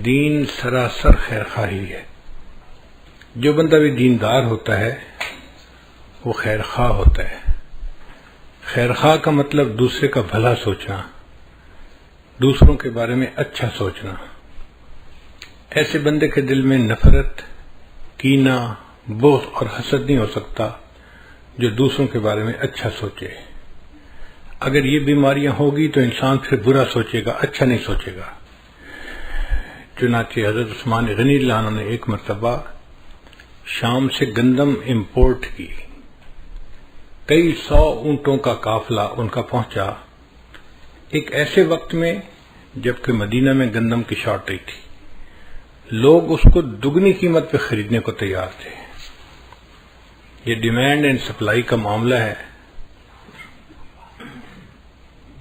دین سراسر خیر خواہی ہے. جو بندہ بھی دیندار ہوتا ہے وہ خیر خواہ ہوتا ہے. خیر خواہ کا مطلب دوسرے کا بھلا سوچنا، دوسروں کے بارے میں اچھا سوچنا. ایسے بندے کے دل میں نفرت، کینہ، بغض اور حسد نہیں ہو سکتا جو دوسروں کے بارے میں اچھا سوچے. اگر یہ بیماریاں ہوگی تو انسان پھر برا سوچے گا، اچھا نہیں سوچے گا. چنانچہ حضرت عثمان غنی اللہ عنہ نے ایک مرتبہ شام سے گندم امپورٹ کی. کئی 100 اونٹوں کا قافلہ ان کا پہنچا ایک ایسے وقت میں جبکہ مدینہ میں گندم کی شارٹیج تھی. لوگ اس کو دگنی قیمت پہ خریدنے کو تیار تھے. یہ ڈیمانڈ اینڈ سپلائی کا معاملہ ہے.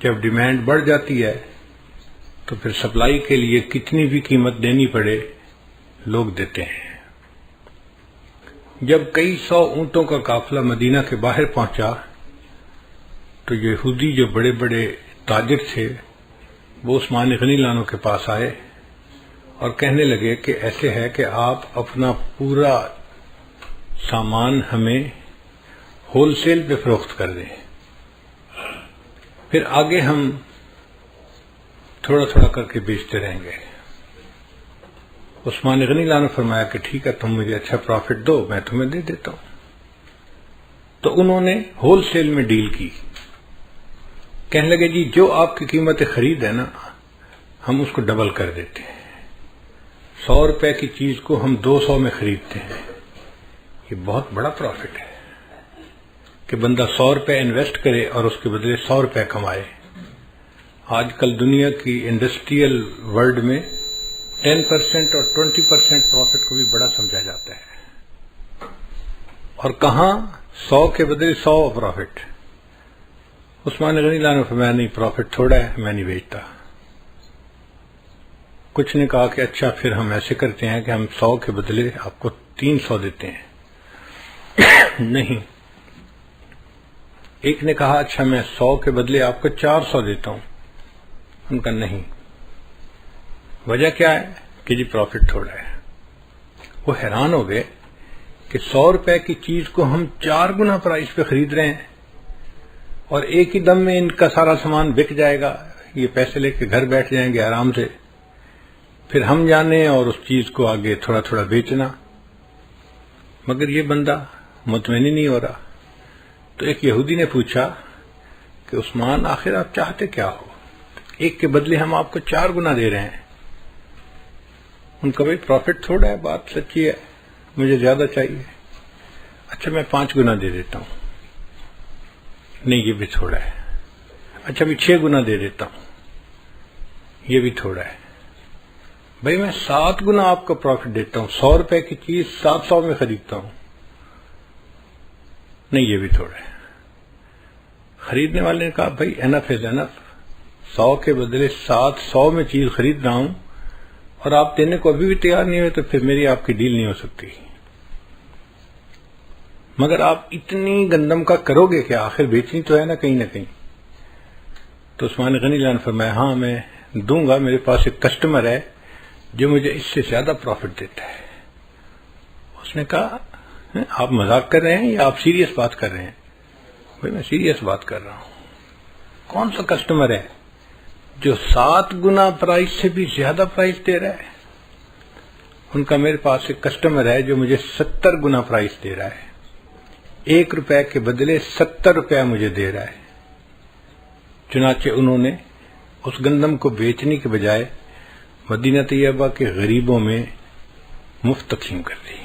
جب ڈیمانڈ بڑھ جاتی ہے تو پھر سپلائی کے لیے کتنی بھی قیمت دینی پڑے لوگ دیتے ہیں. جب کئی 100 اونٹوں کا قافلہ مدینہ کے باہر پہنچا تو یہودی جو بڑے بڑے تاجر تھے وہ عثمان غنی اللہ عنہ کے پاس آئے اور کہنے لگے کہ ایسے ہے کہ آپ اپنا پورا سامان ہمیں ہول سیل پہ فروخت کر دیں، پھر آگے ہم تھوڑا تھوڑا کر کے بیچتے رہیں گے. عثمان غنی اللہ عنہ نے فرمایا کہ ٹھیک ہے، تم مجھے اچھا پروفٹ دو، میں تمہیں دے دیتا ہوں. تو انہوں نے ہول سیل میں ڈیل کی. کہنے لگے جی جو آپ کی قیمت خرید ہے نا ہم اس کو ڈبل کر دیتے ہیں. 100 روپے کی چیز کو ہم 200 میں خریدتے ہیں. یہ بہت بڑا پروفٹ ہے کہ بندہ 100 روپے انویسٹ کرے اور اس کے بدلے 100 روپے کمائے. آج کل دنیا کی انڈسٹریل ورلڈ میں 10% اور 20% پروفٹ کو بھی بڑا سمجھا جاتا ہے. اور کہاں 100 کے بدلے 100 پروفٹ. عثمان غنی اللہ نے فرمایا نہیں، پروفٹ تھوڑا ہے، میں نہیں بیچتا. کچھ نے کہا کہ اچھا پھر ہم ایسے کرتے ہیں کہ ہم 100 کے بدلے آپ کو 300 دیتے ہیں. نہیں. ایک نے کہا اچھا میں 100 کے بدلے آپ کو 400 دیتا ہوں. ان کا نہیں. وجہ کیا ہے کہ جی پروفٹ تھوڑا ہے. وہ حیران ہو گئے کہ 100 روپے کی چیز کو ہم 4 گنا پرائس پہ خرید رہے ہیں اور ایک ہی دم میں ان کا سارا سامان بک جائے گا. یہ پیسے لے کے گھر بیٹھ جائیں گے آرام سے، پھر ہم جانے اور اس چیز کو آگے تھوڑا تھوڑا بیچنا. مگر یہ بندہ مطمئن نہیں ہو رہا. تو ایک یہودی نے پوچھا کہ عثمان آخر آپ چاہتے کیا ہو؟ ایک کے بدلے ہم آپ کو 4 گنا دے رہے ہیں. ان کا بھائی پروفٹ تھوڑا ہے، بات سچی ہے، مجھے زیادہ چاہیے. اچھا میں 5 گنا دے دیتا ہوں. نہیں یہ بھی تھوڑا ہے. اچھا بھی 6 گنا دے دیتا ہوں. یہ بھی تھوڑا ہے. بھائی میں 7 گنا آپ کو پروفٹ دیتا ہوں. 100 روپے کی چیز 700 میں خریدتا ہوں. نہیں یہ بھی تھوڑا ہے. خریدنے والے نے کہا بھائی انف از انف. 100 کے بدلے 700 میں چیز خرید رہا ہوں اور آپ دینے کو ابھی بھی تیار نہیں ہوئے تو پھر میری آپ کی ڈیل نہیں ہو سکتی. مگر آپ اتنی گندم کا کرو گے کہ آخر بیچنی تو ہے نا کہیں نہ کہیں. تو عثمان غنی اللہ نے فرمایا ہاں میں دوں گا. میرے پاس ایک کسٹمر ہے جو مجھے اس سے زیادہ پروفٹ دیتا ہے. اس نے کہا آپ مذاق کر رہے ہیں یا آپ سیریس بات کر رہے ہیں؟ بھائی میں سیریس بات کر رہا ہوں. کون سا کسٹمر ہے جو 7 گنا پرائس سے بھی زیادہ پرائس دے رہا ہے؟ ان کا میرے پاس ایک کسٹمر ہے جو مجھے 70 گنا پرائس دے رہا ہے. 1 روپے کے بدلے 70 روپے مجھے دے رہا ہے. چنانچہ انہوں نے اس گندم کو بیچنے کے بجائے مدینہ طیبہ کے غریبوں میں مفت تقسیم کر دی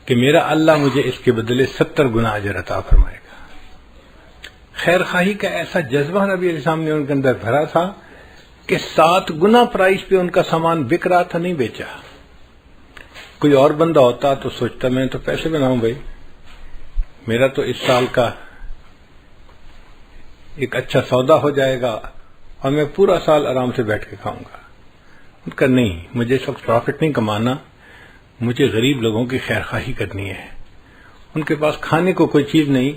کہ میرا اللہ مجھے اس کے بدلے 70 گنا اجر عطا فرمائے گا. خیر خواہی کا ایسا جذبہ نبی علیہ السلام نے ان کے اندر بھرا تھا کہ 7 گنا پرائس پہ ان کا سامان بک رہا تھا، نہیں بیچا. کوئی اور بندہ ہوتا تو سوچتا میں تو پیسے بناؤں بھائی، میرا تو اس سال کا ایک اچھا سودا ہو جائے گا اور میں پورا سال آرام سے بیٹھ کے کھاؤں گا. ان کا نہیں، مجھے اس وقت پروفٹ نہیں کمانا، مجھے غریب لوگوں کی خیر خواہی کرنی ہے. ان کے پاس کھانے کو کوئی چیز نہیں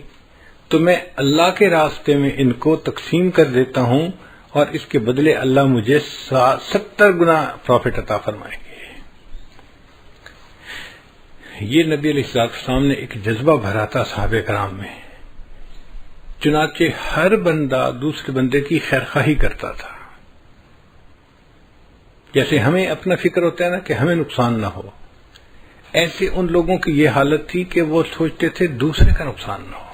تو میں اللہ کے راستے میں ان کو تقسیم کر دیتا ہوں اور اس کے بدلے اللہ مجھے 70 گنا پروفٹ عطا فرمائیں گے۔ یہ نبی علیہ السلام نے ایک جذبہ بھرا تھا صحابہ کرام میں، چنانچہ ہر بندہ دوسرے بندے کی خیرخواہی کرتا تھا۔ جیسے ہمیں اپنا فکر ہوتا ہے نا کہ ہمیں نقصان نہ ہو، ایسے ان لوگوں کی یہ حالت تھی کہ وہ سوچتے تھے دوسرے کا نقصان نہ ہو۔